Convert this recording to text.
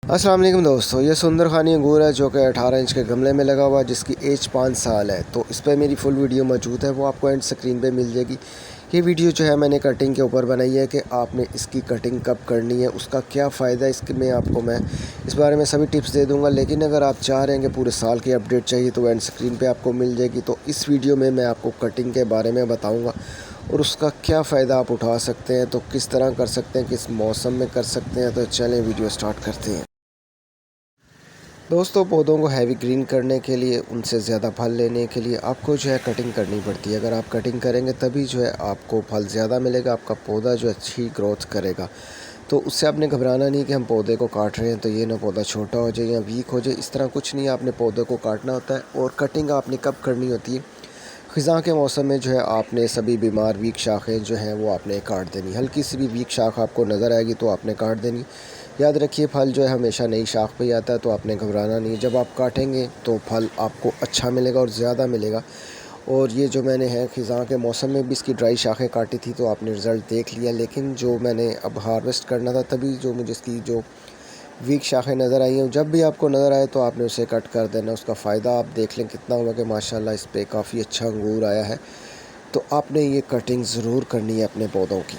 अस्सलाम वालेकुम दोस्तों, ये सुंदर खानी अंगूर है जो कि 18 इंच के गमले में लगा हुआ है, जिसकी एज 5 साल है। तो इस पर मेरी फुल वीडियो मौजूद है, वो आपको एंड स्क्रीन पे मिल जाएगी। ये वीडियो जो है मैंने कटिंग के ऊपर बनाई है कि आपने इसकी कटिंग कब करनी है, उसका क्या फ़ायदा है, इसके में आपको मैं इस बारे में सभी टिप्स दे दूँगा। लेकिन अगर आप चाह रहे हैं कि पूरे साल की अपडेट चाहिए तो एंड स्क्रीन पर आपको मिल जाएगी। तो इस वीडियो में मैं आपको कटिंग के बारे में बताऊँगा और उसका क्या फ़ायदा आप उठा सकते हैं, तो किस तरह कर सकते हैं, किस मौसम में कर सकते हैं। तो चलें वीडियो स्टार्ट करते हैं। दोस्तों, पौधों को हैवी ग्रीन करने के लिए, उनसे ज़्यादा फल लेने के लिए आपको जो है कटिंग करनी पड़ती है। अगर आप कटिंग करेंगे तभी जो है आपको फल ज़्यादा मिलेगा, आपका पौधा जो अच्छी ग्रोथ करेगा। तो उससे आपने घबराना नहीं कि हम पौधे को काट रहे हैं तो ये ना पौधा छोटा हो जाए या वीक हो जाए, इस तरह कुछ नहीं है। आपने पौधे को काटना होता है और कटिंग आपने कब करनी होती है, ख़िज़ा के मौसम में जो है आपने सभी बीमार वीक शाखें जो हैं वो आपने काट देनी। हल्की सी भी वीक शाख आपको नज़र आएगी तो आपने काट देनी। याद रखिए, फल जो है हमेशा नई शाख पे ही आता है, तो आपने घबराना नहीं। जब आप काटेंगे तो फल आपको अच्छा मिलेगा और ज़्यादा मिलेगा। और ये जो मैंने है ख़िज़ा के मौसम में भी इसकी ड्राई शाखें काटी थी तो आपने रिज़ल्ट देख लिया। लेकिन जो मैंने अब हार्वेस्ट करना था तभी जो मुझे इसकी जो वीक शाखें नज़र आई हैं, जब भी आपको नज़र आए तो आपने उसे कट कर देना। उसका फ़ायदा आप देख लें कितना हुआ कि माशाल्लाह इस पे काफ़ी अच्छा अंगूर आया है। तो आपने ये कटिंग ज़रूर करनी है अपने पौधों की।